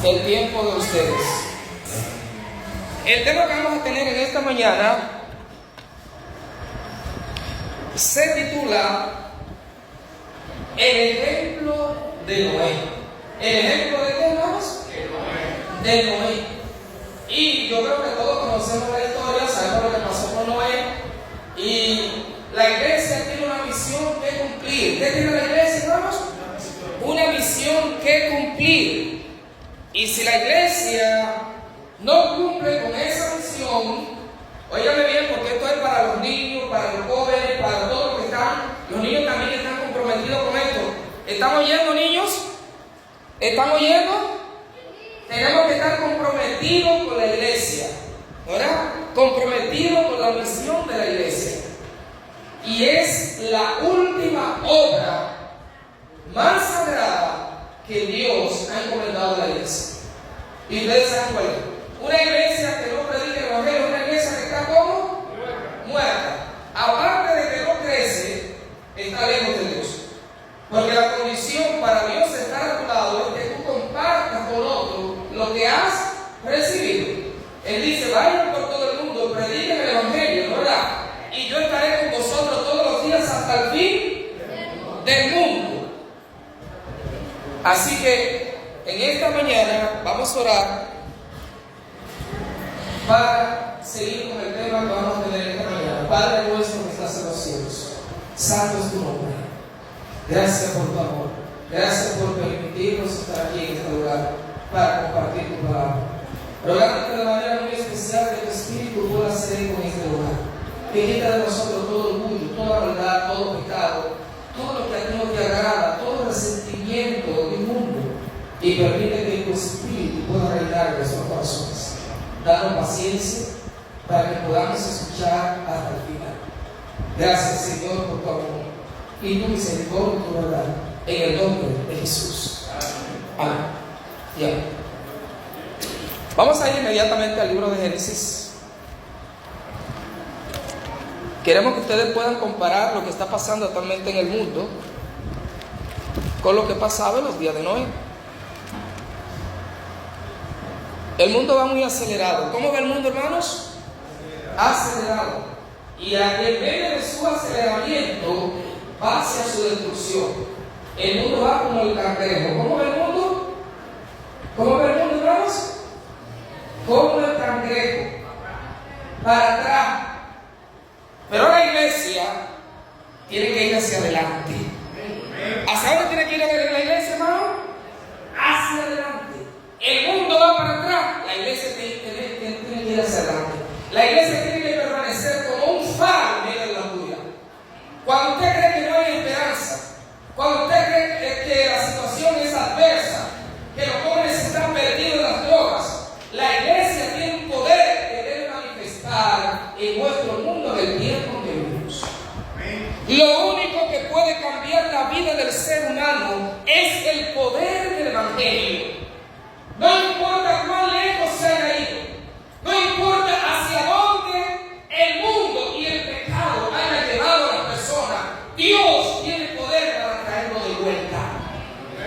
el tiempo de ustedes. El tema que vamos a tener en esta mañana se titula El ejemplo de Noé. ¿El ejemplo de qué, hermanos? De Noé. Y yo creo que todos conocemos la historia, sabemos lo que pasó con Noé. Y la iglesia tiene una misión que cumplir. ¿Qué tiene la iglesia, hermanos? Una misión que cumplir. Y si la iglesia no cumple con esa misión, óigame bien, porque esto es para los niños, para los jóvenes, para todos los que están. Los niños también están comprometidos con esto. ¿Están oyendo, niños? ¿Están oyendo? Tenemos que estar comprometidos con la iglesia, ¿verdad? Comprometidos con la misión de la iglesia. Y es la última obra más sagrada que Dios ha encomendado a la iglesia. Y ustedes saben cuál es. Una iglesia que no predica el evangelio es una iglesia que está como muerta. Aparte de que no crece, está lejos de Dios. Porque la condición para Dios estar a tu lado es que tú compartas con otro lo que has recibido. Él dice: vayan por todo el mundo, prediquen el evangelio, ¿verdad? Y yo estaré con vosotros todos los días hasta el fin del mundo. Así que en esta mañana vamos a orar para seguir con el tema que vamos a tener esta mañana. Padre nuestro que estás en los cielos, santo es tu nombre. Gracias por tu amor. Gracias por permitirnos estar aquí en este lugar para compartir tu palabra. Rogándote de manera muy especial que tu Espíritu pueda hacer eco en este lugar. Que quita de nosotros todo orgullo, toda maldad, todo pecado, todo lo que a ti no te agrada, todo resentimiento inmundo, y permite que tu Espíritu pueda reinar en nuestros corazones. Danos paciencia para que podamos escuchar hasta el final. Gracias, Señor, por tu amor y tu misericordia y tu verdad, en el nombre de Jesús. Amén. Bien. Vamos a ir inmediatamente al libro de Génesis. Queremos que ustedes puedan comparar lo que está pasando actualmente en el mundo con lo que pasaba en los días de Noé. El mundo va muy acelerado. ¿Cómo va el mundo, hermanos? Acelerado. Y en medio de su aceleramiento va hacia su destrucción. El mundo va como el cangrejo. ¿Cómo va el mundo? ¿Cómo va el mundo, hermanos? Como el cangrejo. Para atrás. Pero la iglesia tiene que ir hacia adelante. ¿Hacia dónde tiene que ir la iglesia, hermano? Hacia adelante. El mundo va para atrás, la iglesia tiene que ir hacia adelante. La iglesia tiene que permanecer como un faro en medio de la oscuridad. Cuando usted cree que no hay esperanza, cuando usted cree que la situación es adversa, que los jóvenes están perdidos en las drogas, la iglesia tiene un poder que debe manifestar en nuestro mundo en el tiempo en que vivimos. Lo único que puede cambiar la vida del ser humano es el poder del evangelio. No importa cuán lejos se haya ido, no importa hacia dónde el mundo y el pecado haya llevado a la persona, Dios tiene poder para traerlo de vuelta.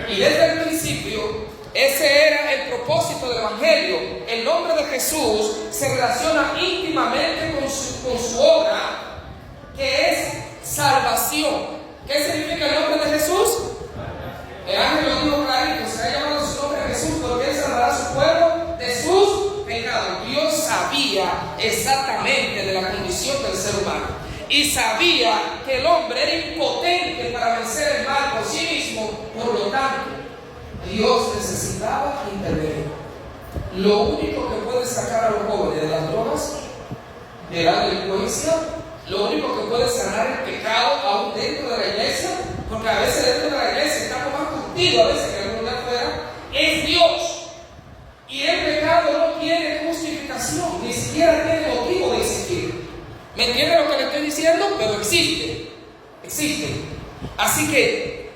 Y desde el principio, ese era el propósito del evangelio. El nombre de Jesús se relaciona íntimamente con su obra, que es salvación. ¿Qué significa el nombre de Jesús? El ángel lo dijo clarito: se ha llamado su nombre Jesús porque él salvará a su pueblo de sus pecados. Dios sabía exactamente de la condición del ser humano y sabía que el hombre era impotente para vencer el mal por sí mismo. Por lo tanto, Dios necesitaba intervenir. Lo único que puede sacar a los jóvenes de las drogas, de la delincuencia, lo único que puede sanar el pecado aún dentro de la iglesia, porque a veces dentro de la iglesia estamos más curtidos a veces que algún lugar afuera, es Dios. Y el pecado no tiene justificación, ni siquiera tiene motivo de existir. ¿Me entienden lo que le estoy diciendo? Pero existe. Así que,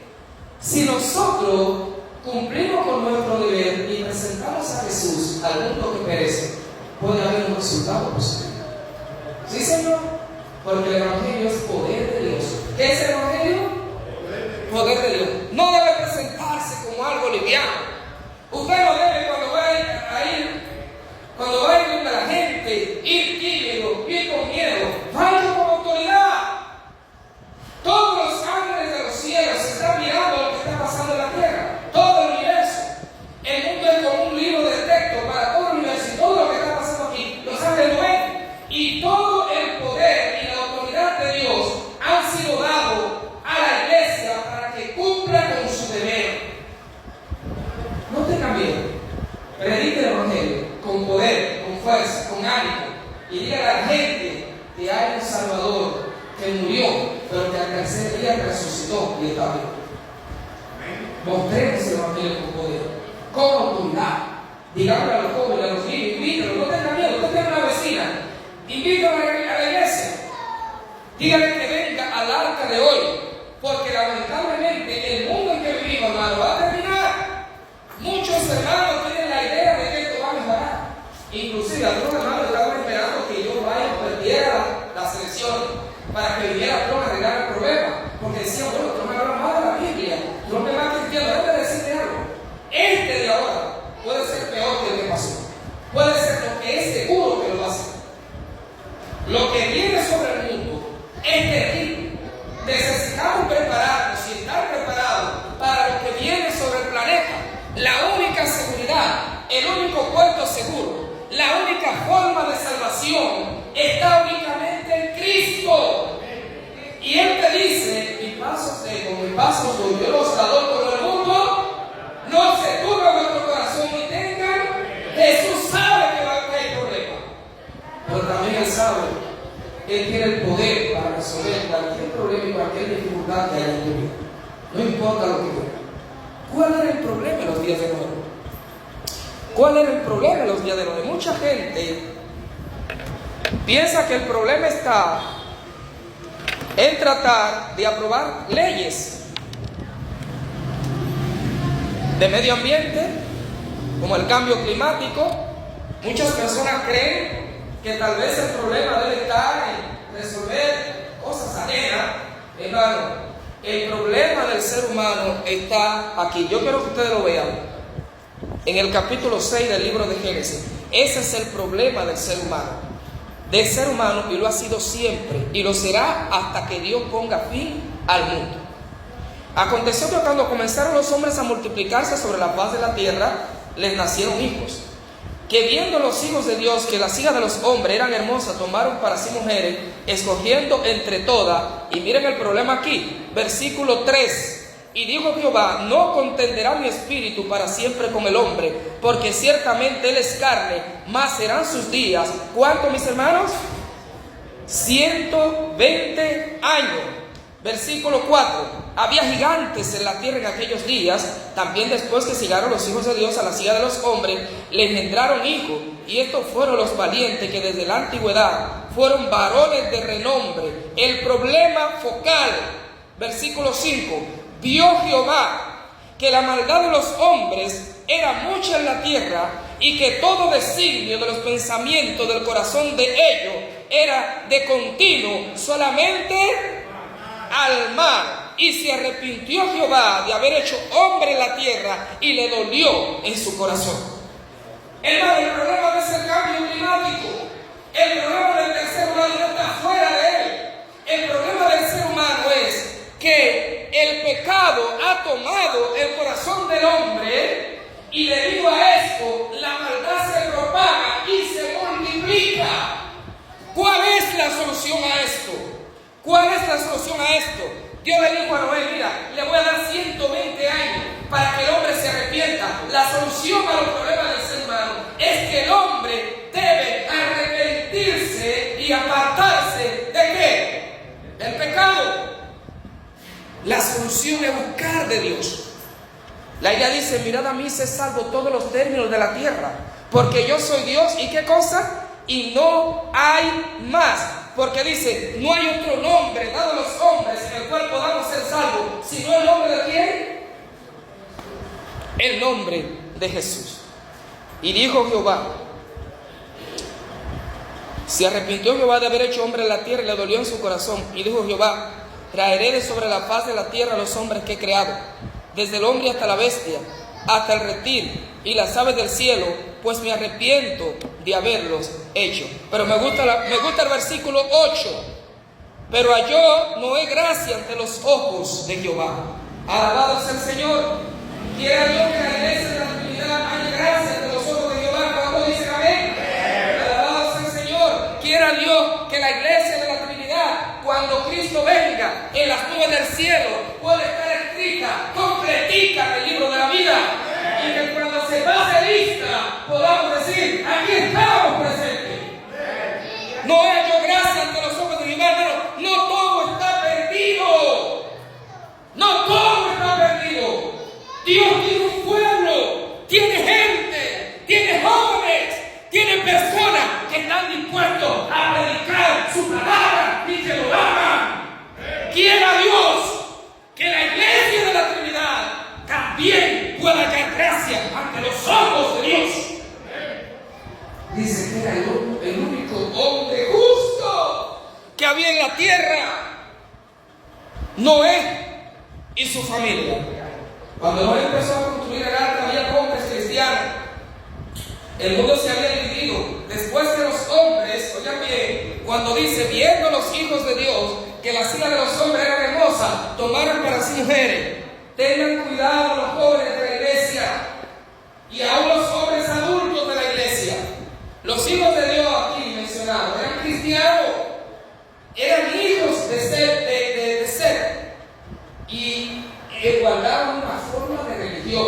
si nosotros cumplimos con nuestro deber y presentamos a Jesús al mundo que perece, puede haber un resultado positivo. ¿Sí, Señor? Porque el evangelio es poder de Dios. ¿Qué es el evangelio? Poder de Dios. No debe presentarse como algo liviano. Usted no debe, cuando bien, predique el Evangelio con poder, con fuerza, con ánimo, y diga a la gente que hay un Salvador que murió, pero que al tercer día resucitó y está vivo. Mostremos el Evangelio con poder, con autoridad. Digámosle a los jóvenes, a los niños, invítenlos, no tengan miedo. Usted tiene una vecina, invítala a la iglesia. Dígale que venga al arca de hoy, porque lamentablemente el mundo en que vivimos, hermano, va a terminar. Muchos hermanos tienen la idea de que esto va a mejorar. Inclusive algunos hermanos estaban esperando que yo vaya perdiera las elecciones para que viniera Trump a arreglar el problema, porque decían, bueno, Trump me habla más de la Biblia, Trump me va cristiano. Déjame decirte algo, este de ahora puede ser peor que el que pasó, puede ser lo que es seguro que lo va a ser. Lo que viene sobre el mundo es terrible. Necesitamos prepararnos y estar preparados para lo que viene sobre el planeta. La única seguridad, el único puerto seguro, la única forma de salvación está únicamente en Cristo. Y Él te dice, mi paso tengo, mi paso soy, yo los adoro con el mundo, no se turbe vuestro corazón ni tengan. Jesús sabe que va a haber problemas, pero también Él sabe, Él tiene el poder para resolver cualquier problema y cualquier dificultad que haya en tu vida. No importa lo que venga. ¿Cuál era el problema en los días de Noé? ¿Cuál era el problema en los días de Noé? Mucha gente piensa que el problema está en tratar de aprobar leyes de medio ambiente, como el cambio climático. Muchas personas creen que tal vez el problema debe estar en resolver cosas ajenas. Hermano, el problema del ser humano está aquí. Yo quiero que ustedes lo vean en el capítulo 6 del libro de Génesis. Ese es el problema del ser humano. Y lo ha sido siempre, y lo será hasta que Dios ponga fin al mundo. Aconteció que cuando comenzaron los hombres a multiplicarse sobre la faz de la tierra, les nacieron hijos, que viendo los hijos de Dios que las hijas de los hombres eran hermosas, tomaron para sí mujeres, escogiendo entre todas. Y miren el problema aquí, versículo 3. Y dijo Jehová, no contenderá mi espíritu para siempre con el hombre, porque ciertamente él es carne, mas serán sus días. ¿Cuánto, mis hermanos? 120 años. Versículo 4. Había gigantes en la tierra en aquellos días. También después que llegaron los hijos de Dios a la hijas de los hombres, le engendraron hijos. Y estos fueron los valientes que desde la antigüedad fueron varones de renombre. El problema focal, versículo 5. Vio Jehová que la maldad de los hombres era mucha en la tierra, y que todo designio de los pensamientos del corazón de ellos era de continuo solamente al mal. Y se arrepintió Jehová de haber hecho hombre en la tierra, y le dolió en su corazón. Hermano, el problema no es el cambio climático. El problema del ser humano no está fuera de él. El problema del ser humano es que el pecado ha tomado el corazón del hombre, y debido a esto la maldad se propaga y se multiplica. ¿Cuál es la solución a esto? ¿Cuál es la solución a esto? Dios le dijo a Noé, mira, le voy a dar 120 años para que el hombre se arrepienta. La solución a los problemas del ser humano es que el hombre debe arrepentirse y apartarse ¿de qué? Del pecado. La solución es buscar de Dios. La Biblia dice, mirad a mí, sé salvo todos los términos de la tierra, porque yo soy Dios, ¿y qué cosa? Y no hay más. Porque dice, no hay otro nombre dado a los hombres en el cual podamos ser salvos, sino el nombre de ¿quién? El nombre de Jesús. Y dijo Jehová, se arrepintió Jehová de haber hecho hombre en la tierra, y le dolió en su corazón. Y dijo Jehová, traeré de sobre la faz de la tierra a los hombres que he creado, desde el hombre hasta la bestia, hasta el reptil y las aves del cielo, pues me arrepiento de haberlos hecho. Pero me gusta el versículo 8. Pero halló Noé gracia ante los ojos de Jehová. Alabado sea el Señor. Quiera Dios que la iglesia de la Trinidad haya gracia ante los ojos de Jehová. ¿Cuándo dicen amén? Alabado sea el Señor. Quiera Dios que la iglesia de la Trinidad, cuando Cristo venga en las nubes del cielo, pueda estar escrita, completica en el libro de la vida. Y que cuando se va podamos decir, aquí estamos presentes. No he hecho gracia ante los ojos de mi hermano. No todo está perdido. No todo está perdido. Dios tiene un pueblo, tiene gente, tiene jóvenes, tiene personas que están dispuestos a predicar su palabra y que lo hagan. Quiera Dios que la iglesia de la Trinidad también pueda hallar gracia ante los ojos de Dios. Dice que era el único hombre justo que había en la tierra, Noé y su familia. Cuando Noé empezó a construir el arca, había hombres cristianos. El mundo se había dividido. Después que los hombres, oigan bien, cuando dice, viendo los hijos de Dios que la silla de los hombres era hermosa, tomaron para sí mujeres. Tengan cuidado los jóvenes de la iglesia y aún los hombres adultos de la iglesia. Los hijos de Dios aquí mencionados eran cristianos, eran hijos de Set y guardaban una forma de religión.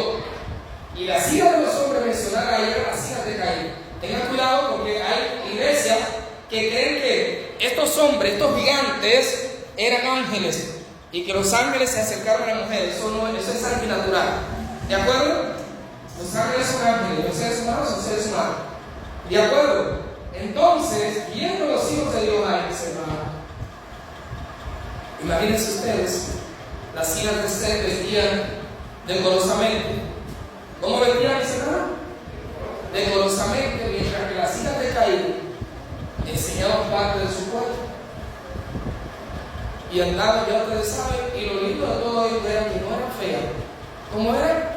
Y la silla de los hombres mencionada ahí era la silla de Caín. Tengan cuidado porque hay iglesias que creen que estos hombres, estos gigantes, eran ángeles y que los ángeles se acercaron a las mujeres. Eso es antinatural. ¿De acuerdo? Los ángeles son ángeles, los seres humanos son seres humanos. ¿De acuerdo? Entonces, viendo los hijos de Dios ahí, imagínense ustedes, las sillas de Set vestían decorosamente. ¿Cómo vestían, mis hermanos? Decorosamente, mientras que las sillas de Caín enseñaban parte de su cuerpo. Y andaban, ya ustedes saben, y lo lindo de todo ello era que no eran feas. ¿Cómo eran?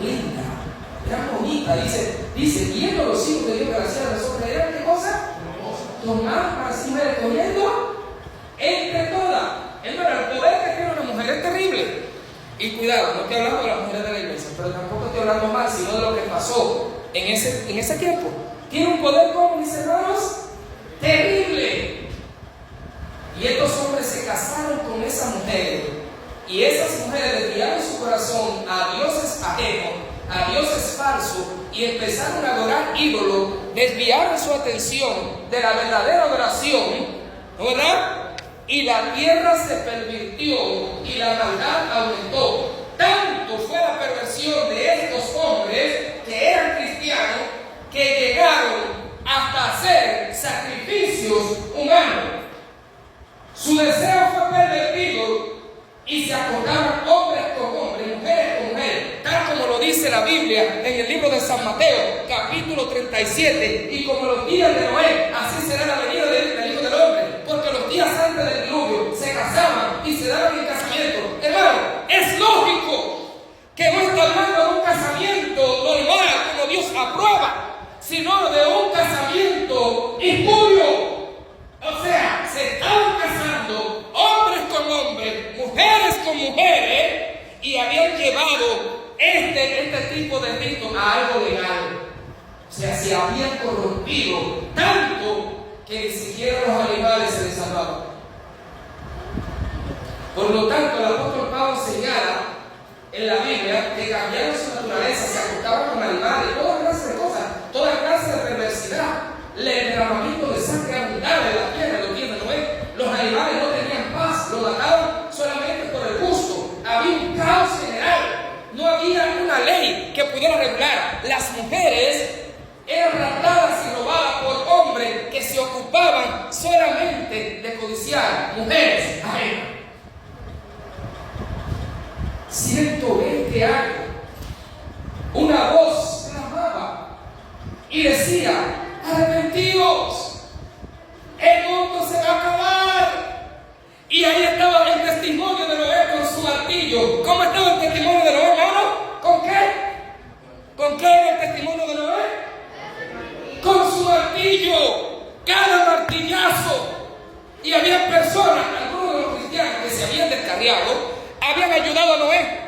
Lindas. Eran bonitas. Dice, viendo los hijos de Dios que la silla de los hombres, ¿eran qué cosa? Tomaban para sí mujeres, cogiendo entre todas. Hermano, el poder que tiene una mujer es terrible. Y cuidado, no estoy hablando de las mujeres de la iglesia, pero tampoco estoy hablando mal, sino de lo que pasó en ese tiempo. Tiene un poder, como mis hermanos, terrible. Y estos hombres se casaron con esas mujeres. Y esas mujeres desviaron su corazón a dioses ajenos, a dioses falsos, y empezaron a adorar ídolos, desviaron su atención de la verdadera adoración, ¿no verdad? Y la tierra se pervirtió y la maldad aumentó. Tanto fue la perversión de estos hombres que eran cristianos que llegaron hasta hacer sacrificios humanos. Su deseo fue pervertido y se acostaban hombres con hombres, mujeres con mujeres, tal como lo dice la Biblia en el libro de San Mateo, capítulo 37. Y como los días de Noé, así será la venida del Hijo del Hombre. Porque los días antes del diluvio se casaban y se daban en casamiento. Hermano, es lógico que no está hablando de un casamiento normal como Dios aprueba, sino de un casamiento impurio. O sea, se estaban casando hombres con hombres, mujeres con mujeres, y habían llevado este tipo de rito a algo legal. O sea, se habían corrompido tanto que ni siquiera los animales se les salvaban. Por lo tanto, el apóstol Pablo señala en la Biblia que cambiaron su naturaleza, se acostaban con animales, toda clase de cosas, toda clase de perversidad. El derramamiento de sangre abundaba en la tierra, lo tiene Noé. Los animales no tenían paz, lo mataban solamente por el gusto. Había un caos general, no había una ley que pudiera regular. Las mujeres eran raptadas y robadas por hombres que se ocupaban solamente de codiciar mujeres ajenas. 120 años, una voz clamaba y decía: arrepentidos, el mundo se va a acabar. Y ahí estaba el testimonio de Noé con su martillo. ¿Cómo estaba el testimonio de Noé, hermano? ¿Con qué? ¿Con qué era el testimonio de Noé? Con su martillo, cada martillazo. Y había personas, algunos de los cristianos que se habían descarriado, habían ayudado a Noé.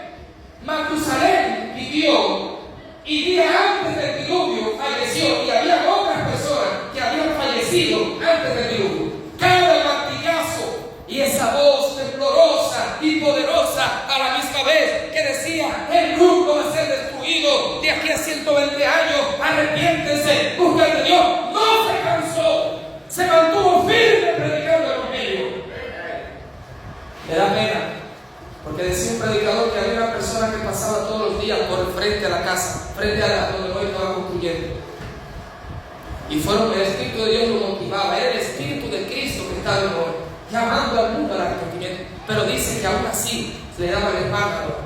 Matusalén vivió y días antes del diluvio falleció, y había otras personas que habían fallecido antes del diluvio. Cada martillazo y esa voz temblorosa y poderosa a la misma vez que decía: el mundo va a ser destruido de aquí a 120 años. arrepiéntense, busquen de Dios. No se cansó, se mantuvo firme predicando el evangelio. Me da pena, porque decía un predicador que había una persona que pasaba todos los días por el frente a la casa, frente a donde hoy estaba construyendo. Y fueron, el Espíritu de Dios lo motivaba, era el Espíritu de Cristo que estaba en hoy, llamando al mundo al arrepentimiento. Pero dice que aún así le daba el espanto.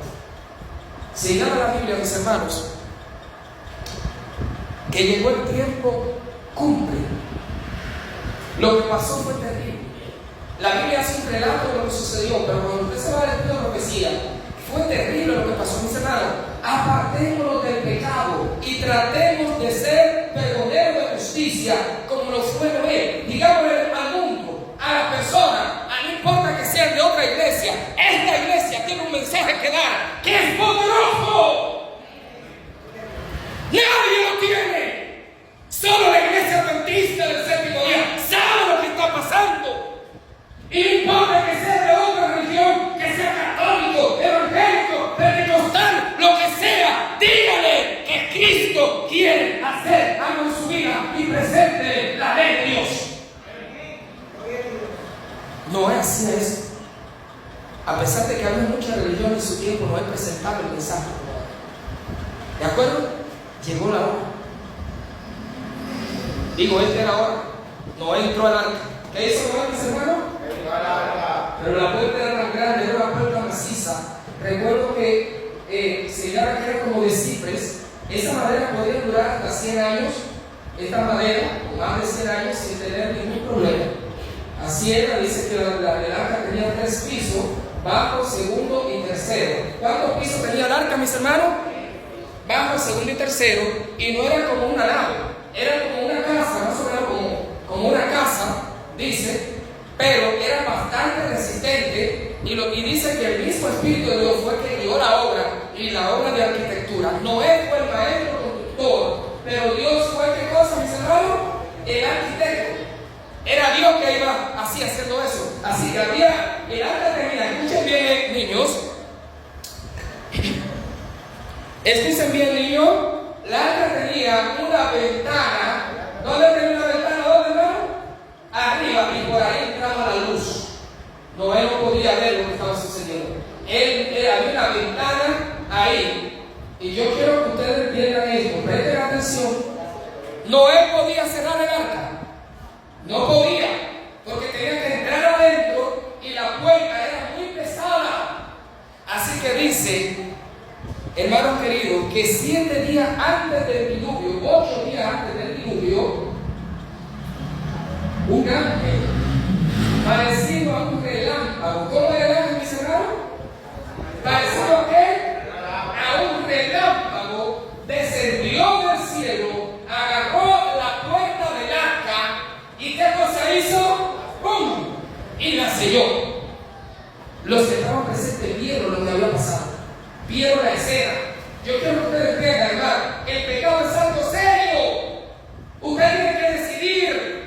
Si llama la Biblia, mis hermanos, que llegó el tiempo, cumple. Lo que pasó fue terrible. La Biblia hace un relato de lo que sucedió, pero cuando usted se va a leer la profecía, fue terrible lo que pasó, mis hermanos. Apartémonos del pecado y tratemos de ser pregoneros de justicia como lo fue Noé. Digámosle al mundo, a las personas, no importa que sean de otra iglesia, esta iglesia tiene un mensaje que dar que es poderoso. Nadie lo tiene. Solo la iglesia adventista del séptimo día sabe lo que está pasando. Y no importa que sea de otra religión, que sea católico, evangélico, pentecostal, lo que sea, dígale que Cristo quiere hacer algo en su vida y presente la ley de Dios. Noé hacía eso. A pesar de que había mucha religión en su tiempo, Noé presentaba el mensaje. ¿De acuerdo? Llegó la hora. Digo, esta era la hora. Noé entró al arca. ¿Qué hizo Noé, mis hermanos? Pero la puerta era tan grande, era una puerta maciza. Recuerdo que se llama que era como de cipres. Esa madera podía durar hasta 100 años. Esta madera, más de 100 años, sin tener ningún problema. Así era, dice que el arca tenía 3 pisos, bajo, segundo y tercero. ¿Cuántos pisos tenía el arca, mis hermanos? Bajo, segundo y tercero. Y no era como una nave, era como una casa, más o menos como una casa, dice. Pero era bastante resistente y dice que el mismo Espíritu de Dios fue que dio la obra y la obra de arquitectura. Noé fue el maestro constructor, pero Dios fue ¿qué cosa, mis hermanos? El arquitecto. Era Dios que iba así haciendo eso. Así que había el arca tenía, escuchen bien, niños. Escuchen bien, niños. La arca tenía una ventana. ¿Dónde tenía una ventana? ¿Dónde, hermano? Arriba, y por ahí entraba la luz. Noé no podía ver lo que estaba sucediendo. Había una ventana ahí. Y yo quiero que ustedes entiendan esto, presten atención. Noé podía cerrar el arca. No podía, porque tenía que entrar adentro y la puerta era muy pesada. Así que dice, hermanos queridos, que 7 días antes del diluvio, 8 días antes del diluvio, un ángel parecido a un relámpago. ¿Cómo era el ángel, mis hermanos? ¿Parecido a qué? A un relámpago descendió del cielo, agarró la puerta del arca y ¿qué cosa hizo? ¡Pum! Y la selló. Los que estaban presentes vieron lo que había pasado, vieron la escena. Yo quiero que ustedes entiendan, hermano, el pecado es algo serio. Usted tiene que decidir.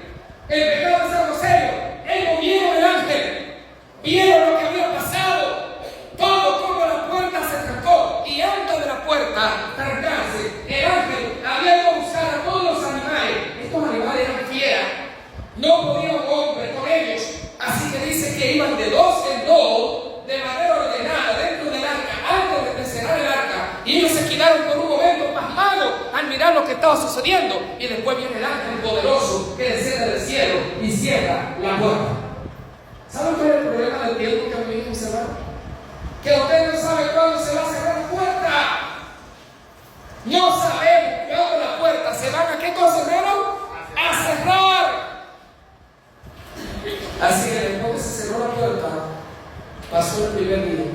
El pecado es algo serio. Ellos vieron el ángel, vieron lo que había pasado, todo como la puerta se trancó, y antes de la puerta trancarse, el ángel había ido a buscar a todos los animales. Estos animales eran fieras, no podían hombre con ellos, así que dice que iban de 2 en 2, de manera ordenada, dentro del arca, antes de cerrar el arca, y ellos se quedaron por un momento pasmados al mirar lo que estaba sucediendo, y después viene el ángel poderoso que desciende del cielo y cierra la puerta. ¿Saben cuál es el problema del tiempo que vivimos, mis hermanos? Que usted no sabe cuándo se va a cerrar la puerta. No sabemos cuándo la puerta se van a ¿qué cosa, hermano? A cerrar. Así que después que se cerró la puerta, pasó el primer día.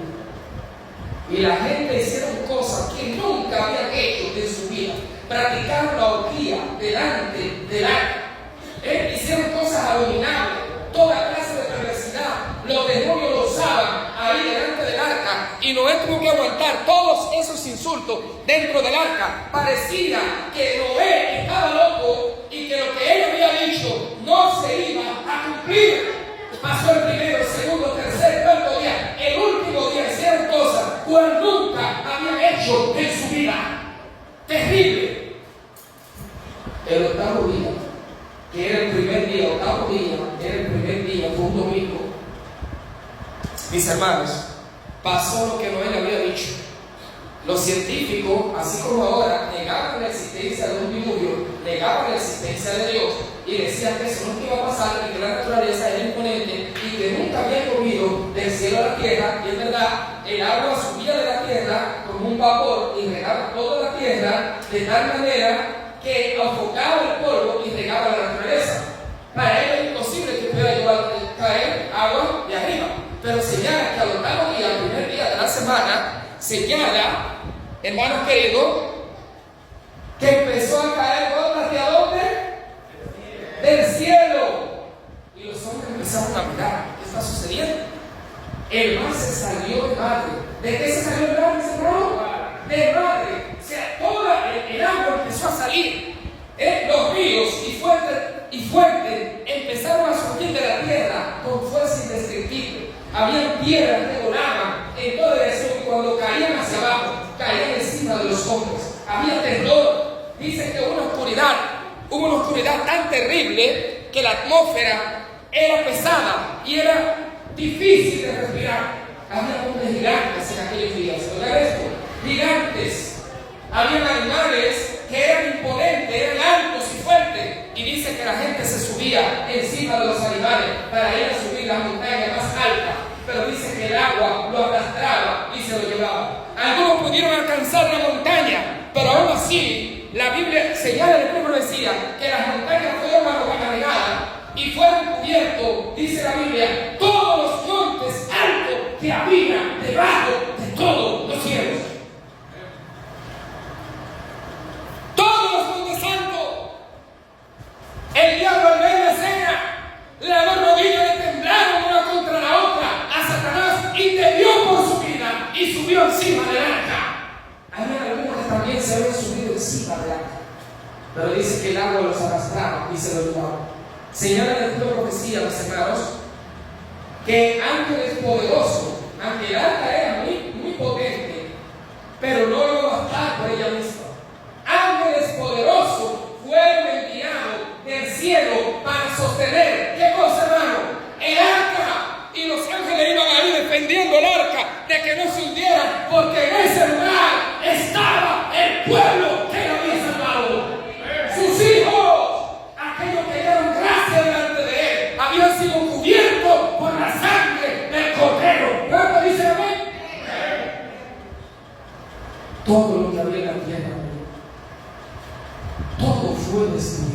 Y la gente hicieron cosas que nunca habían hecho en su vida. Practicaron la orgía delante del arca. Hicieron cosas abominables, toda clase de perversidad. Los demonios lo usaban ahí delante del arca. Y Noé tuvo que aguantar todos esos insultos dentro del arca. Parecía que Noé estaba loco y que lo que él había dicho no se iba a cumplir. Pasó el primero, el segundo, tercer, cuarto día. El último día hicieron cosas cual nunca habían hecho en su vida. Terrible. un domingo, mis hermanos, pasó lo que Noé había dicho. Los científicos, así como ahora, negaban la existencia de un diluvio, negaban la existencia de Dios y decían que eso nunca iba a pasar, y que la naturaleza era imponente y que nunca había llovido del cielo a la tierra. Y es verdad, el agua subía de la tierra como un vapor y regaba toda la tierra de tal manera que enfocaba el polvo y regaba la naturaleza. Para ellos es imposible que pueda caer agua de arriba, pero señala que al octavo día, el primer día de la semana, señala, hermanos queridos, que empezó a caer gotas de dónde? Del cielo. Y los hombres empezaron a mirar qué está sucediendo. El mar se salió de madre. ¿De qué se salió el mar, hermano? De madre. O sea, toda el agua empezó a salir. Los ríos y fuentes empezaron a surgir de la tierra con fuerza indescriptible. Habían piedras que volaban en todo eso, y cuando caían hacia abajo, caían encima de los hombres. Había terror. Dice que hubo una oscuridad tan terrible que la atmósfera era pesada y era difícil de respirar. Había hombres gigantes en aquellos días. ¿Verdad esto? Gigantes. Habían animales que eran imponentes, eran altos y fuertes. Y dice que la gente se subía encima de los animales para ir a subir la montaña más alta. Pero dice que el agua lo arrastraba y se lo llevaba. Algunos pudieron alcanzar la montaña, pero aún así, la Biblia señala, el libro decía que las montañas fueron anegadas y fueron cubiertos, dice la Biblia, todos los montes altos que había debajo de todos los cielos. Todos los montes altos. El diablo al ver la escena, las dos rodillas le temblaron una contra la otra a Satanás y temió por su vida y subió encima del arca. Había algunos que también se habían subido encima del arca, pero dice que el agua los arrastraba y se los llevaba. Señala en el libro de profecía, los hermanos, que ángeles poderosos, aunque el arca era muy potente, pero no iba a bastar por ella misma. Ángeles poderosos fueron enviados del cielo para sostener, ¿qué cosa, hermano? El arca. Y los ángeles iban a ir defendiendo el arca de que no se hundiera, porque en ese lugar estaba el pueblo que lo había salvado. Sus hijos, aquellos que dieron gracia delante de él, habían sido cubiertos por la sangre del Cordero. ¿Cuánto dice amén? Todo lo que había en la tierra, todo fue destruido.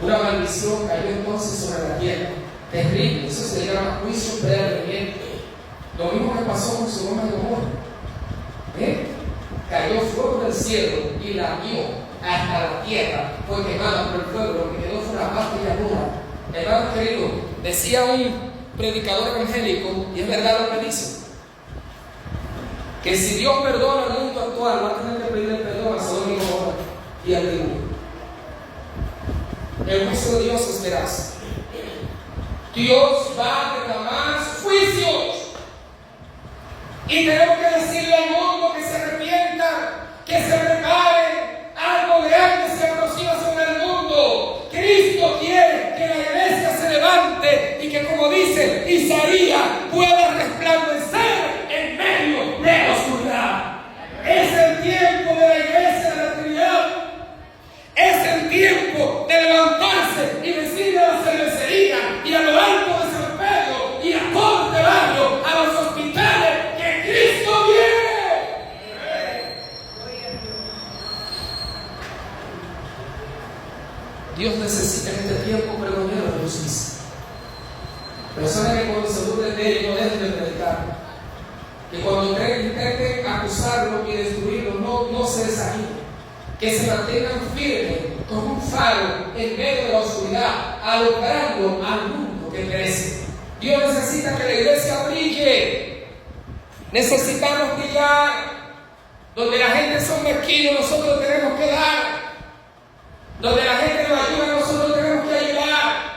Una maldición cayó entonces sobre la tierra. Terrible. Eso se llama juicio preadveniente. Lo mismo que pasó con Sodoma y Gomorra. Cayó fuego del cielo y la dio hasta la tierra. Fue quemada por el fuego. Lo que quedó fue una pasta y llanura. Hermanos queridos, decía un predicador evangélico, y es verdad lo que dice, que si Dios perdona al mundo actual, va a tener que pedirle perdón a Sodoma y Gomorra y al diluvio. El juicio de Dios es veraz. Dios va a reclamar sus juicios. Y tenemos que decirle al mundo que se arrepientan, que se preparen. Algo grande se aproxima sobre el mundo. Cristo quiere que la iglesia se levante y que, como dice Isaías, pueda resplandecer en medio de la oscuridad. Es el tiempo de la iglesia de la Trinidad. Es el tiempo de levantarse y decirle a la cervecería y a lo alto de San Pedro y a todo este barrio, a los hospitales, que Cristo viene. Dios necesita en este tiempo pregoneros de justicia. Personas que cuando se burlen de él no dejen de predicar. Que cuando intenten acusarlo y destruirlo, no se desanimen. Que se mantengan firmes como un faro en medio de la oscuridad, alumbrando al mundo que perece. Dios necesita que la iglesia brille. Necesitamos brillar. Donde la gente son mezquinos, nosotros tenemos que dar. Donde la gente nos ayuda, nosotros tenemos que ayudar.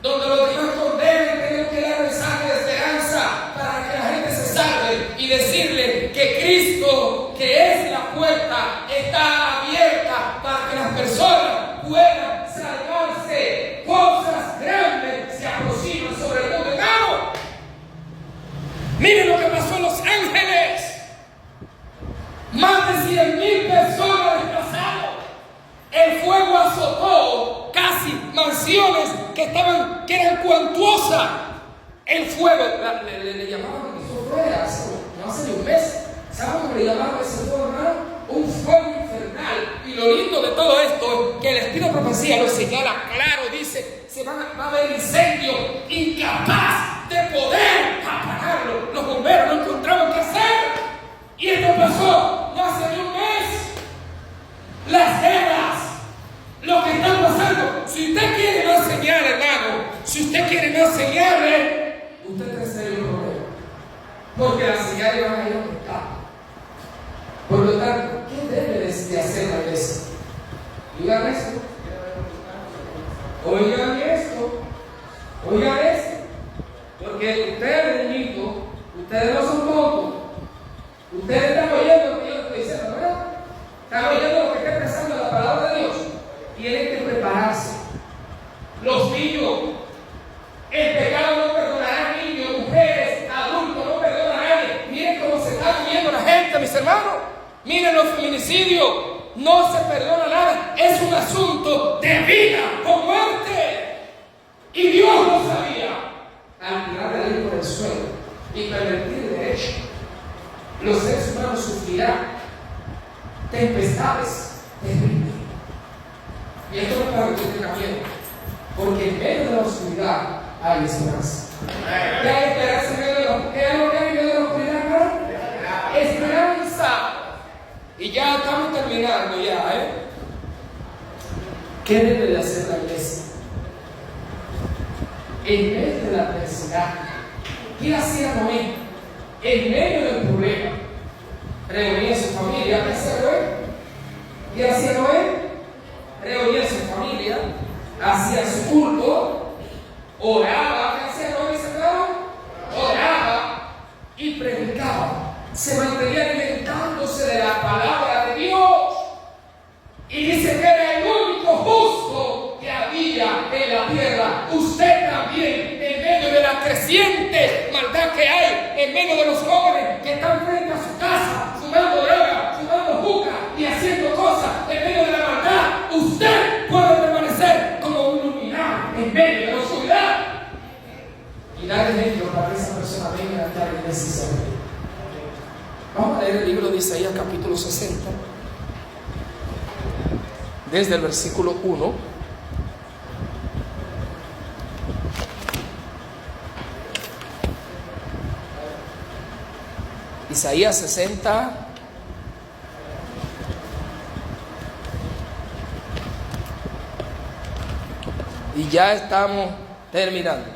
Donde los que nos condenan, tenemos que dar mensaje de esperanza para que la gente se salve y decirle que Cristo, que es la puerta, está abierta para que las personas puedan salvarse. Cosas grandes Miren lo que pasó en Los Ángeles. Más de 100,000 personas desplazadas. El fuego azotó casi mansiones que eran cuantuosas. El fuego, le llamaban, eso fue hace un mes. ¿Saben cómo le llamaban ese fuego, hermano? Un fuego infernal. Y lo lindo de todo esto es que el Espíritu de Profecía lo señala claro. Dice, va a haber incendio incapaz de poder apagarlo. Los bomberos no encontraban qué hacer. Y esto pasó no hace ni un mes. Las guerras, lo que está pasando. Si usted quiere más señales, hermano, si usted quiere más señales, usted tiene serio problema. Porque las señales van a ir a aumentar. Por lo tanto, ¿qué debe de hacer la iglesia? Oigan esto. Oigan esto. Oigan esto. Porque ustedes, niños, ustedes no son tontos. Ustedes están oyendo lo que yo estoy diciendo, ¿verdad? Están oyendo lo que está expresando la palabra de Dios. Tienen que prepararse. Los niños, el pecado no perdonará a niños, mujeres, adultos, no perdona a nadie. Miren cómo se está muriendo la gente, mis hermanos. Miren los feminicidios. No se perdona nada. Es un asunto de vida o muerte. Y Dios lo sabía. Al tirar la ley por el suelo y pervertir el derecho, los seres humanos sufrirán tempestades terribles. Y esto no es para que usted tenga miedo, porque en medio de la oscuridad hay esperanza. ¿Qué hay esperanza en medio de la oscuridad? ¿Qué es lo que hay en medio de la oscuridad, hermano? Esperanza. Y ya estamos terminando ya, ¿Qué debe de hacer la iglesia? En medio de la adversidad, ¿qué hacía Noé? En medio del problema, reunía a su familia. ¿Qué hacía Noé? ¿Qué hacía Noé? Reunía a su familia, hacía su culto, oraba. ¿Qué hacía Noé, mis hermanos? Oraba y predicaba. Se mantenía alimentándose de la palabra de Dios. Y dice que era el único justo que había en la tierra. Usted también, en medio de la creciente maldad que hay, en medio de los jóvenes que están frente a su casa, fumando droga, fumando juca y haciendo cosas en medio de la maldad, usted puede permanecer como un iluminado en medio de la oscuridad. Y dar ejemplo para que esa persona venga a la iglesia. Vamos a leer el libro de Isaías, capítulo 60. Desde el versículo 1. Isaías 60. Y ya estamos terminando.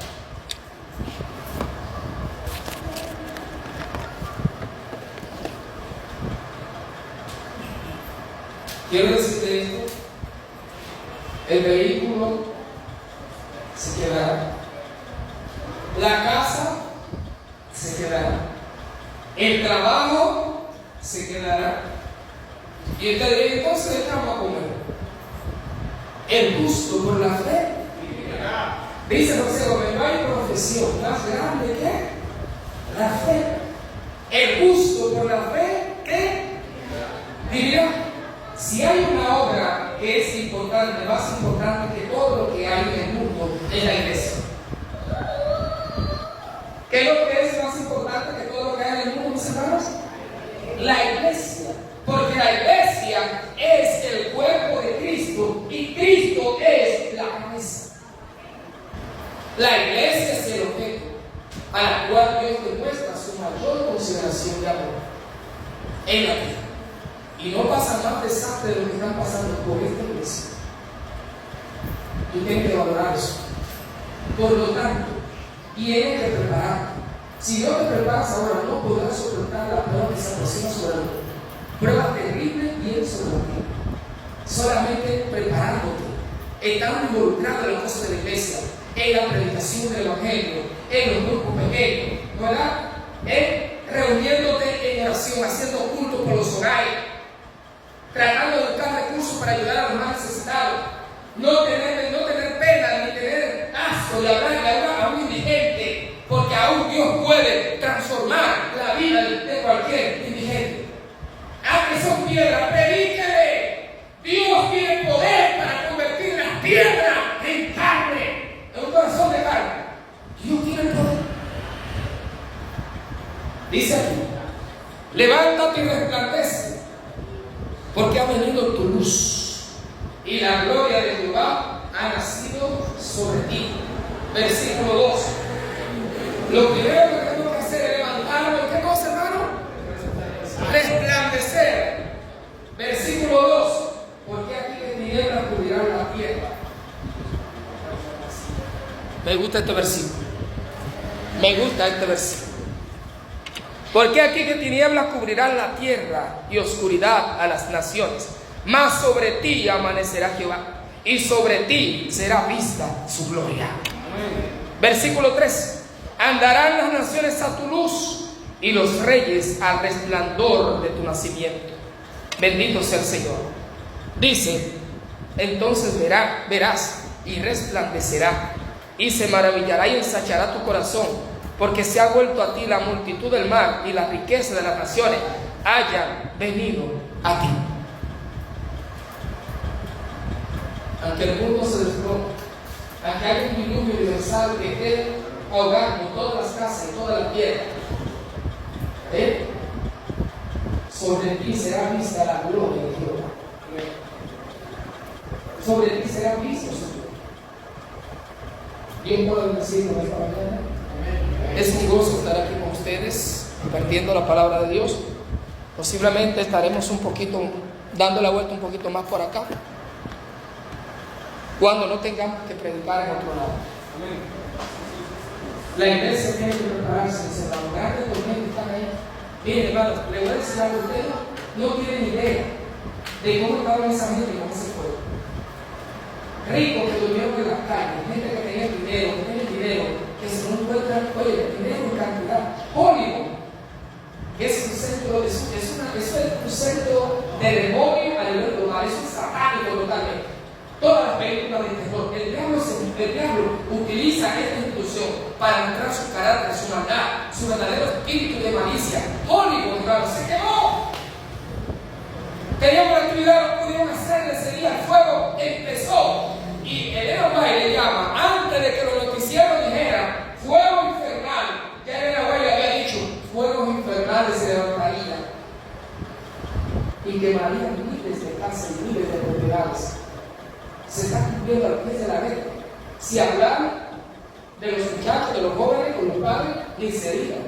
Quiero decirte esto. El vehículo se quedará. La casa se quedará. El trabajo se quedará. Y usted diría, entonces, ¿qué vamos a comer? El gusto por la fe. Dice José Gómez, no hay profesión más grande que la fe. El gusto por la fe, ¿qué? Diría, si hay una obra que es importante, más importante que todo lo que hay en el mundo, es la iglesia. ¿Qué es lo que es más importante que todo lo que hay en el mundo, mis hermanos? La iglesia. Porque la iglesia es el cuerpo de Cristo y Cristo es la cabeza. La iglesia es el objeto a la cual Dios demuestra su mayor consideración de amor en la tierra. Y no pasa más desastre de lo que están pasando por esta iglesia. Tú tienes que valorar eso. Por lo tanto, tienes que prepararte. Si no te preparas ahora, no podrás soportar la prueba que se aproxima sobre ti. Prueba terrible viene sobre ti. Solamente preparándote, estando involucrado en las cosas de la iglesia, en la predicación del evangelio, en los grupos pequeños, ¿verdad? Reuniéndote en oración, haciendo culto por los hogares, tratando de buscar recursos para ayudar a los más necesitados, no tener pena ni tener asco de hablarle a un indigente, porque aún Dios puede transformar piedra, predíquele. Dios tiene poder para convertir la piedra en carne, en un corazón de carne. Dios tiene el poder. Dice aquí: levántate y resplandece, porque ha venido tu luz, y la gloria de Jehová ha nacido sobre ti. Versículo 2. Lo primero que tengo que hacer es levantarme. ¿Qué cosa, hermano? Resplandecer. Versículo 2. Porque aquí de tinieblas cubrirán la tierra. Me gusta este versículo. Me gusta este versículo. Porque aquí de tinieblas cubrirán la tierra y oscuridad a las naciones. Mas sobre ti amanecerá Jehová, y sobre ti será vista su gloria. Versículo 3. Andarán las naciones a tu luz, y los reyes al resplandor de tu nacimiento. Bendito sea el Señor. Dice: entonces verás y resplandecerá, y se maravillará y ensanchará tu corazón, porque se ha vuelto a ti la multitud del mar, y la riqueza de las naciones hayan venido a ti. Aunque el mundo se desplome, aunque haya un diluvio universal que esté ahogando todas las casas y toda la tierra, sobre ti será vista la gloria de Jehová. Sobre ti será visto su gloria. Dios puede bendecirnos esta mañana. Es un gozo estar aquí con ustedes, compartiendo la palabra de Dios. Posiblemente estaremos un poquito, dando la vuelta un poquito más por acá, cuando no tengamos que predicar en otro lado. La iglesia tiene que prepararse, dice, los grandes tormentos están ahí. Miren, hermanos, le voy a decir algo a ustedes, no tienen idea de cómo estaban esa gente y cómo se fue. Ricos que durmieron en las calles, gente que tenía dinero, que se no encuentran, oye, dinero en cantidad. Hollywood, que es un centro, es un centro de demonio a nivel global, es un satánico totalmente. Todas las películas de terror, el diablo utiliza esta institución para mostrar su carácter, su maldad, su verdadero espíritu de malicia. Hollywood, hermano, se quemó. Tenían una actividad, no pudieron hacer ese día. El fuego empezó. Y Elena White le llama, antes de que los noticieros dijeran fuego infernal, ya Elena White le había dicho, fuegos infernales se levantarían y quemarían miles de casas y miles de propiedades. Se está cumpliendo al pie de la letra. Si hablan de los muchachos, de los jóvenes, con los padres, ni se digan.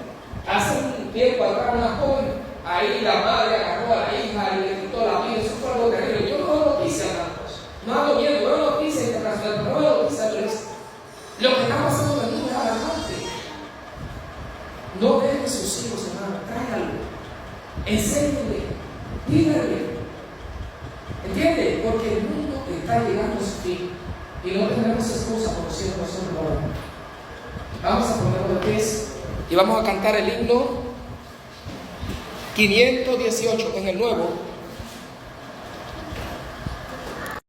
Hace un tiempo atrás una joven, ahí la madre agarró a la hija y le quitó la vida. Eso fue algo terrible. Yo no veo noticias tantos. No ando viendo, veo noticias internacionales, pero no veo noticias de eso. Lo que está pasando en el mundo es alarmante. No dejen sus hijos, hermano, tráiganlo. Enséñenle, díganle. ¿Entiende? Porque el mundo está llegando a su fin y no tenemos excusa por decir nosotros no. Vamos a ponerlo de pies y vamos a cantar el himno 518 en el nuevo.